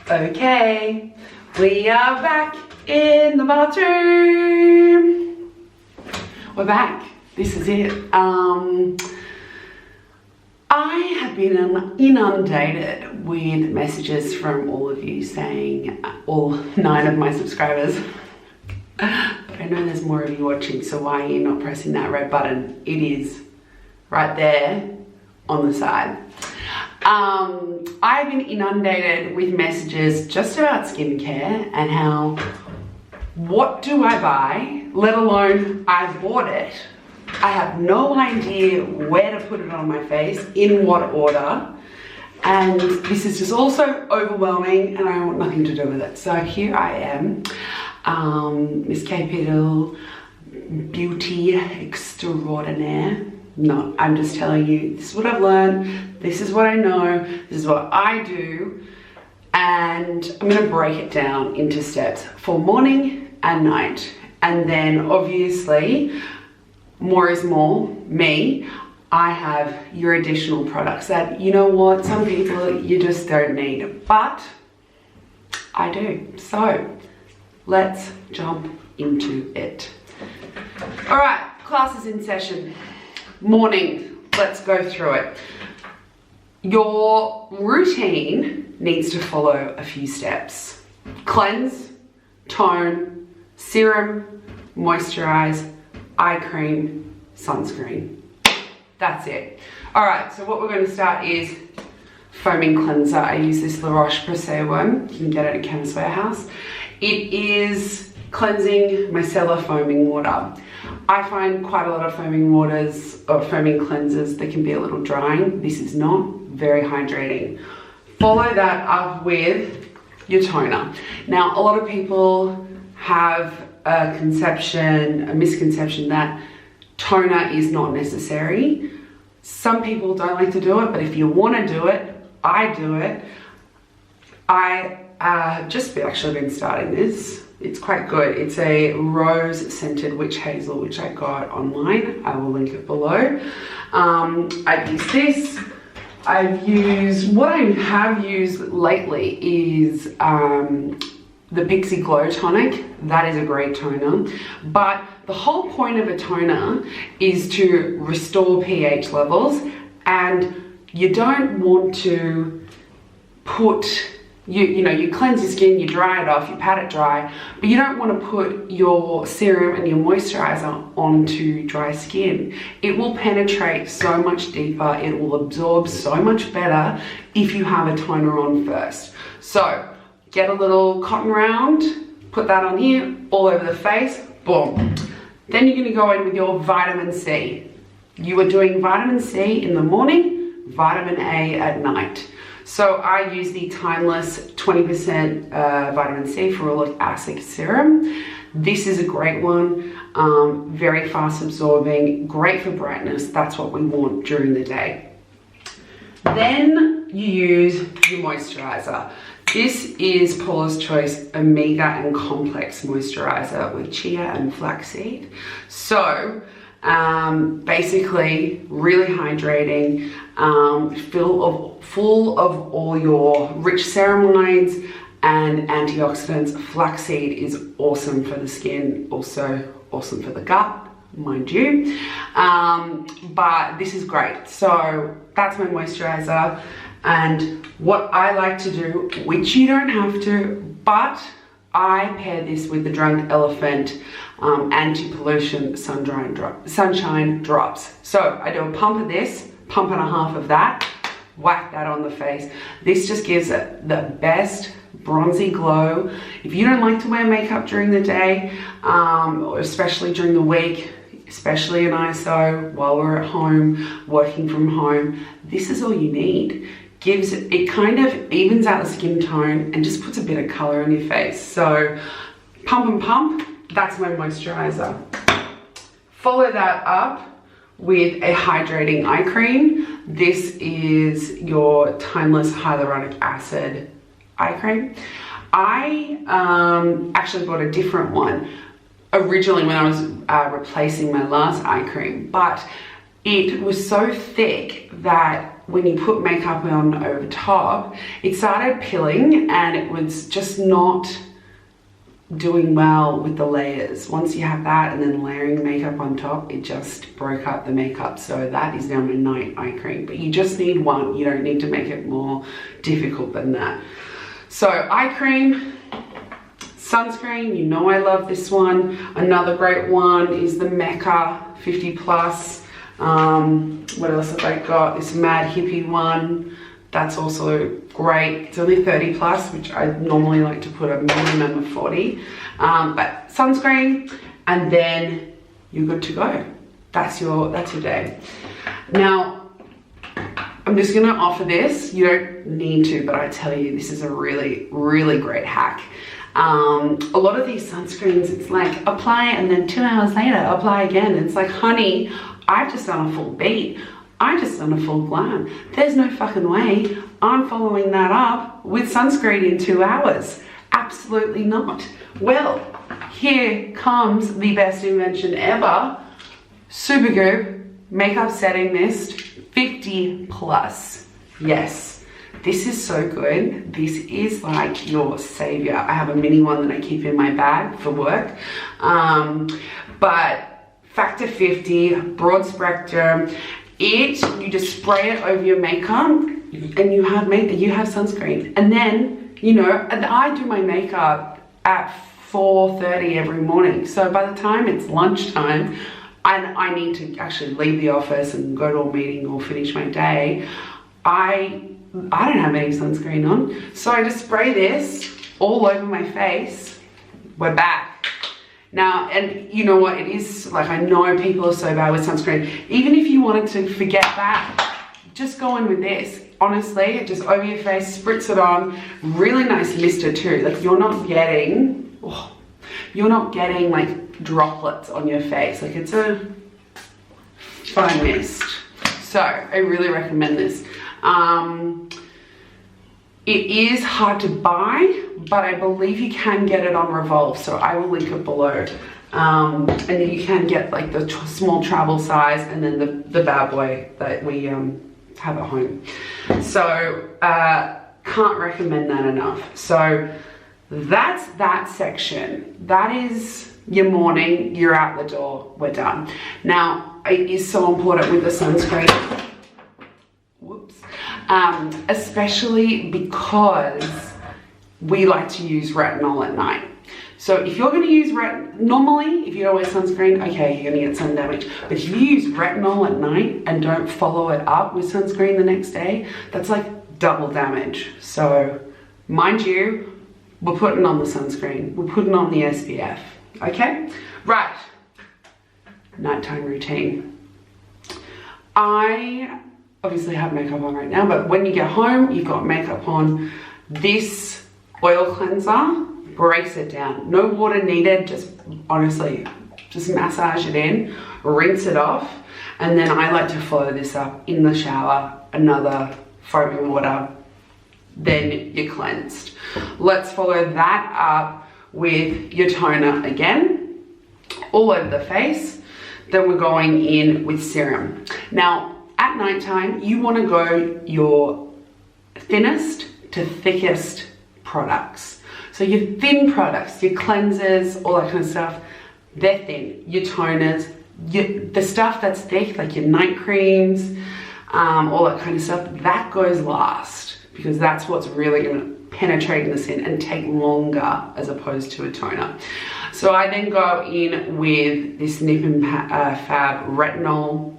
Okay, we are back in the bathroom. We're back. This is it. I have been inundated with messages from all of you saying, all 9 of my subscribers. I know there's more of you watching, so why are you not pressing that red button? It is right there on the side. I've been inundated with messages just about skincare and how, what do I buy, let alone I've bought it. I have no idea where to put it on my face, in what order, and this is just also overwhelming and I want nothing to do with it. So here I am, Miss Capital Beauty Extraordinaire. No, I'm just telling you, this is what I've learned, this is what I know, this is what I do, and I'm gonna break it down into steps for morning and night. And then obviously, more is more, me, I have your additional products that, you know what, some people you just don't need, but I do. So let's jump into it. All right, class is in session. Morning, let's go through it. Your routine needs to follow a few steps. Cleanse, tone, serum, moisturize, eye cream, sunscreen. That's it. All right, so what we're going to start is foaming cleanser. I use this La Roche-Posay one. You can get it at Chemist Warehouse. It is cleansing micellar foaming water. I find quite a lot of foaming waters or foaming cleansers that can be a little drying. This is not very hydrating. Follow that up with your toner. Now, a lot of people have a misconception that toner is not necessary. Some people don't like to do it, but if you want to do it, I do it. I have just actually been starting this. It's quite good. It's a rose scented witch hazel, which I got online. I will link it below. I've used this. What I have used lately is the Pixie Glow Tonic. That is a great toner. But the whole point of a toner is to restore pH levels, and you don't want to put, you cleanse your skin, you dry it off, you pat it dry, but you don't want to put your serum and your moisturizer onto dry skin. It will penetrate so much deeper, it will absorb so much better if you have a toner on first. So get a little cotton round, put that on here, all over the face, boom. Then you're going to go in with your vitamin C. You are doing vitamin C in the morning, vitamin A at night. So I use the Timeless 20% vitamin C ferulic acid serum. This is a great one, very fast absorbing, great for brightness. That's what we want during the day. Then you use your moisturizer. This is Paula's Choice Omega and Complex Moisturizer with chia and flaxseed. So basically really hydrating, full of all your rich ceramides and antioxidants. Flaxseed is awesome for the skin, also awesome for the gut, mind you, but this is great. So that's my moisturizer. And what I like to do, which you don't have to, but I pair this with the Drunk Elephant anti-pollution sunshine drops. So I do a pump of this, pump and a half of that, whack that on the face. This just gives it the best bronzy glow. If you don't like to wear makeup during the day, or especially during the week, especially in ISO, while we're at home, working from home, this is all you need. It kind of evens out the skin tone and just puts a bit of color in your face. So pump and pump, that's my moisturizer. Follow that up with a hydrating eye cream. This is your Timeless Hyaluronic Acid eye cream. I actually bought a different one originally when I was replacing my last eye cream, but it was so thick that when you put makeup on over top, it started pilling and it was just not doing well with the layers. Once you have that and then layering makeup on top, it just broke up the makeup. So that is now my night eye cream, but you just need one. You don't need to make it more difficult than that. So eye cream, sunscreen, you know I love this one. Another great one is the Mecca 50 Plus. What else have I got? This Mad Hippie one. That's also great. It's only 30 plus, which I normally like to put a minimum of 40. But sunscreen, and then you're good to go. That's your day. Now, I'm just gonna offer this. You don't need to, but I tell you, this is a really, really great hack. A lot of these sunscreens, it's like apply and then 2 hours later, apply again. It's like, honey, I've just done a full beat. I just done a full glam. There's no fucking way I'm following that up with sunscreen in 2 hours. Absolutely not. Well, here comes the best invention ever. Supergoop Makeup Setting Mist 50 Plus. Yes, this is so good. This is like your savior. I have a mini one that I keep in my bag for work. But Factor 50, broad spectrum. You just spray it over your makeup and you have sunscreen. And then, you know, and I do my makeup at 4:30 every morning. So by the time it's lunchtime and I need to actually leave the office and go to a meeting or finish my day, I don't have any sunscreen on. So I just spray this all over my face. We're back. Now, and you know what, it is like, I know people are so bad with sunscreen. Even if you wanted to forget that, just go in with this. Honestly, just over your face, spritz it on. Really nice mister too. Like you're not getting like droplets on your face. Like it's a fine mist. So I really recommend this. It is hard to buy, but I believe you can get it on Revolve, so I will link it below. And then you can get like the small travel size and then the bad boy that we have at home. So can't recommend that enough. So that's that section. That is your morning, you're out the door, we're done. Now, it is so important with the sunscreen. Whoops. Especially because we like to use retinol at night. So if you're going to use normally, if you don't wear sunscreen, okay, you're going to get sun damage. But if you use retinol at night and don't follow it up with sunscreen the next day, that's like double damage. So mind you, we're putting on the sunscreen. We're putting on the SPF, okay? Right, nighttime routine. I obviously have makeup on right now, but when you get home, you've got makeup on. This oil cleanser breaks it down. No water needed, just honestly, just massage it in, rinse it off, and then I like to follow this up in the shower, another foaming water, then you're cleansed. Let's follow that up with your toner again, all over the face. Then we're going in with serum. Now, at nighttime, you want to go your thinnest to thickest products. So your thin products, your cleansers, all that kind of stuff, they're thin. Your toners, the stuff that's thick, like your night creams, all that kind of stuff, that goes last because that's what's really going to penetrate in the skin and take longer as opposed to a toner. So I then go in with this Nip and Fab Retinol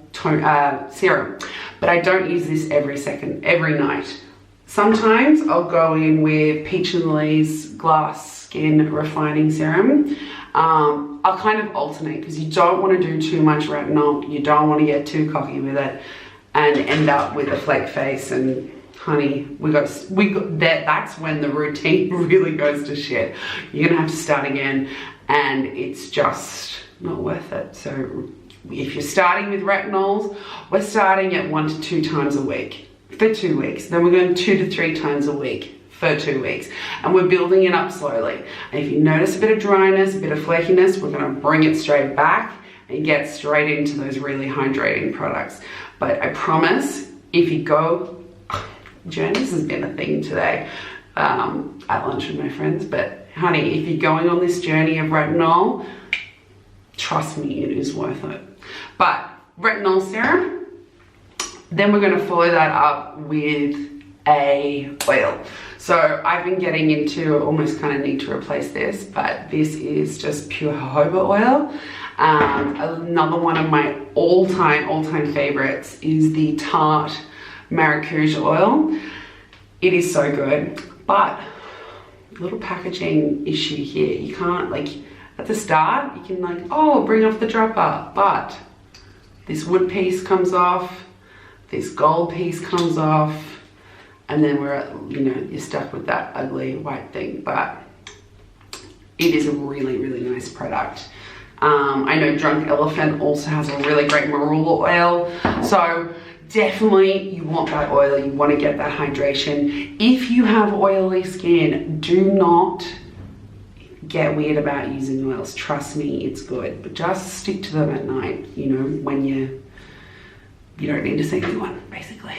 serum, but I don't use this every night. Sometimes I'll go in with Peach and Lee's Glass Skin Refining Serum. I'll kind of alternate because you don't want to do too much retinol. You don't want to get too cocky with it and end up with a flake face. And honey, that's when the routine really goes to shit. You're gonna have to start again, and it's just not worth it. So if you're starting with retinols, we're starting at 1 to 2 times a week for 2 weeks. Then we're going 2 to 3 times a week for 2 weeks. And we're building it up slowly. And if you notice a bit of dryness, a bit of flakiness, we're going to bring it straight back and get straight into those really hydrating products. But I promise if you go, journeys has been a thing today at lunch with my friends, but honey, if you're going on this journey of retinol, trust me, it is worth it. But retinol serum, then we're going to follow that up with a oil. So I've been getting into, almost kind of need to replace this, but this is just pure jojoba oil. Another one of my all-time favorites is the Tarte Maracuja oil. It is so good, but little packaging issue here. You can't, like, at the start, you can like, oh, bring off the dropper, but this wood piece comes off, this gold piece comes off, and then you're stuck with that ugly white thing. But it is a really nice product. I know Drunk Elephant also has a really great marula oil, so definitely you want that oil, you want to get that hydration. If you have oily skin, do not get weird about using oils. Trust me, it's good, but just stick to them at night, when you don't need to see anyone, basically.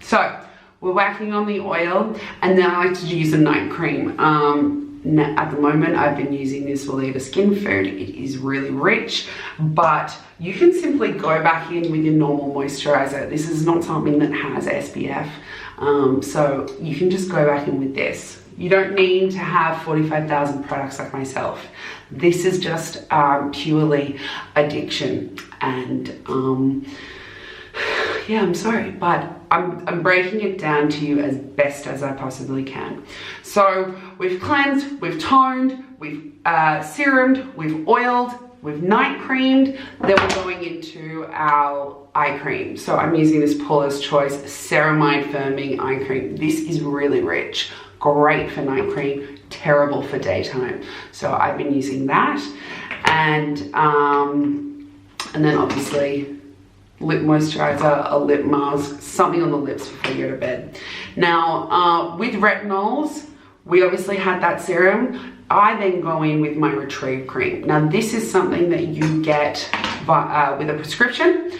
So we're whacking on the oil, and then I like to use a night cream. At the moment, I've been using this Weleda Skin Food. It is really rich, but you can simply go back in with your normal moisturizer. This is not something that has SPF, so you can just go back in with this. You don't need to have 45,000 products like myself. This is just purely addiction, and yeah, I'm sorry, but I'm breaking it down to you as best as I possibly can. So we've cleansed, we've toned, we've serumed, we've oiled, we've night creamed, then we're going into our eye cream. So I'm using this Paula's Choice Ceramide Firming Eye Cream. This is really rich, great for night cream, terrible for daytime. So I've been using that, and then obviously lip moisturizer, a lip mask, something on the lips before you go to bed. Now, with retinols, we obviously had that serum. I then go in with my Retrieve cream. Now, this is something that you get with a prescription.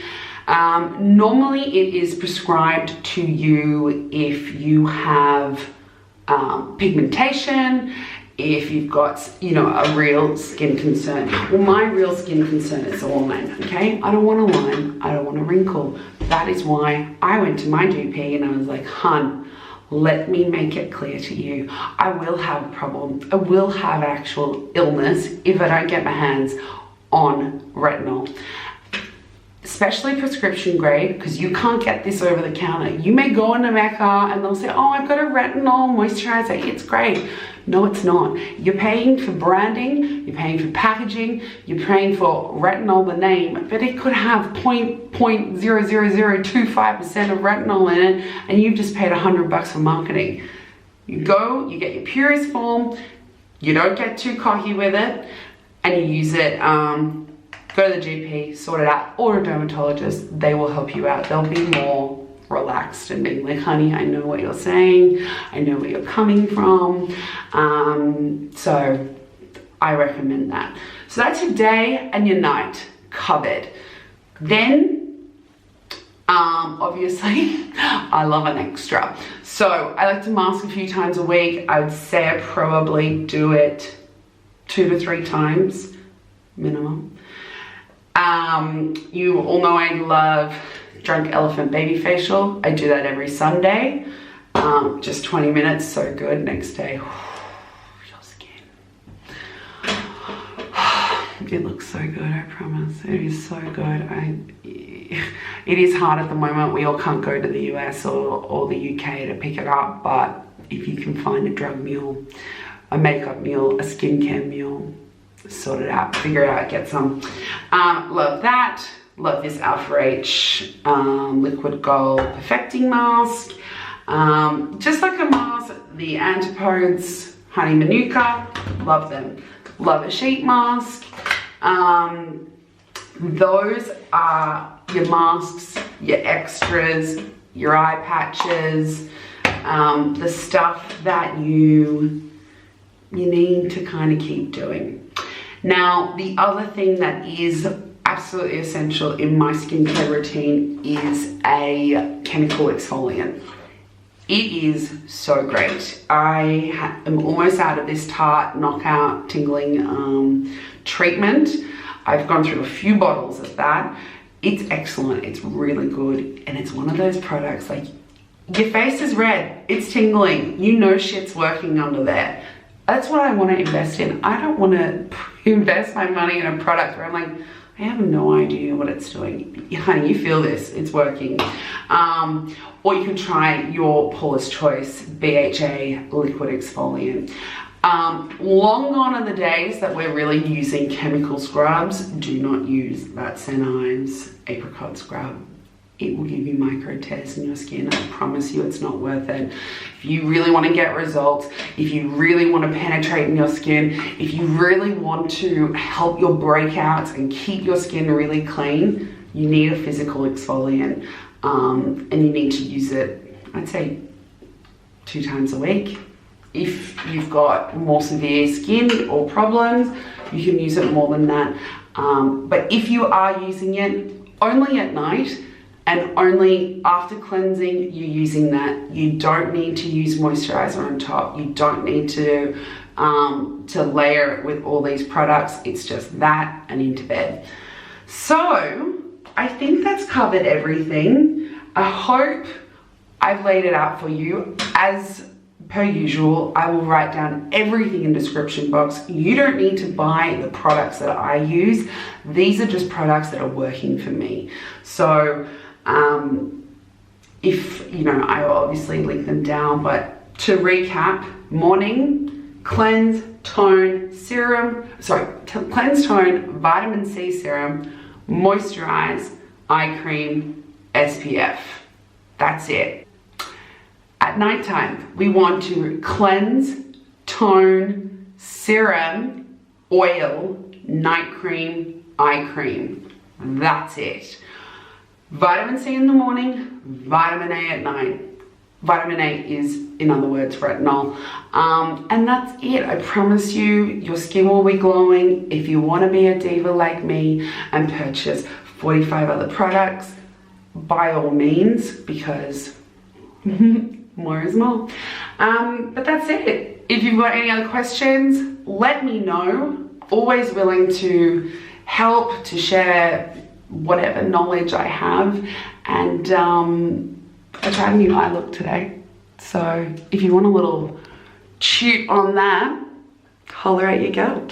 Normally, it is prescribed to you if you have pigmentation, if you've got, a real skin concern. Well, my real skin concern is a line, okay? I don't want a line, I don't want a wrinkle. That is why I went to my GP and I was like, hun, let me make it clear to you. I will have a problem. I will have actual illness if I don't get my hands on retinol. Especially prescription grade, because you can't get this over the counter. You may go into Mecca and they'll say, oh, I've got a retinol moisturizer, it's great. No, it's not. You're paying for branding, you're paying for packaging, you're paying for retinol, the name, but it could have 0.00025% of retinol in it, and you've just paid $100 for marketing. You go, you get your purest form, you don't get too cocky with it, and you use it. Go to the GP, sort it out, or a dermatologist. They will help you out. They'll be more relaxed and being like, honey, I know what you're saying. I know where you're coming from. So I recommend that. So that's your day and your night covered. Then, obviously, I love an extra. So I like to mask a few times a week. I would say I probably do it 2 to 3 times minimum. You all know I love Drunk Elephant Baby Facial. I do that every Sunday. Just 20 minutes, so good. Next day, your skin. It looks so good, I promise. It is so good. It is hard at the moment. We all can't go to the US or the UK to pick it up, but if you can find a drug mule, a makeup mule, a skincare mule, sort it out, figure it out, get some. Love that. Love this Alpha H Liquid Gold Perfecting Mask. Just like a mask, the Antipodes Honey Manuka, love them. Love a sheet mask. Those are your masks, your extras, your eye patches, the stuff that you need to kind of keep doing. Now, the other thing that is absolutely absolutely essential in my skincare routine is a chemical exfoliant. It is so great. I am almost out of this Tarte Knockout Tingling treatment. I've gone through a few bottles of that. It's excellent, it's really good, and it's one of those products like, your face is red, it's tingling, you know shit's working under there. That's what I want to invest in. I don't want to invest my money in a product where I'm like, I have no idea what it's doing. Honey, you feel this, it's working. Or you can try your Paula's Choice BHA liquid exfoliant. Long gone are the days that we're really using chemical scrubs. Do not use that St. Ives apricot scrub. It will give you micro tears in your skin. I promise you it's not worth it. If you really want to get results, if you really want to penetrate in your skin, if you really want to help your breakouts and keep your skin really clean, you need a physical exfoliant. And you need to use it, I'd say 2 times a week. If you've got more severe skin or problems, you can use it more than that. But if you are using it only at night and only after cleansing, you're using that. You don't need to use moisturizer on top. You don't need to layer it with all these products. It's just that and into bed. So I think that's covered everything. I hope I've laid it out for you. As per usual, I will write down everything in the description box. You don't need to buy the products that I use. These are just products that are working for me. So if, you know, I will obviously link them down, but to recap, morning, cleanse, tone, serum, cleanse, tone, vitamin C serum, moisturize, eye cream, SPF. That's it. At nighttime, we want to cleanse, tone, serum, oil, night cream, eye cream. That's it. Vitamin C in the morning, vitamin A at night. Vitamin A is, in other words, retinol. And that's it. I promise you, your skin will be glowing. If you want to be a diva like me and purchase 45 other products, by all means, because more is more. But that's it. If you've got any other questions, let me know. Always willing to help, to share whatever knowledge I have. And I tried a new eye look today. So if you want a little toot on that, holler at your girl.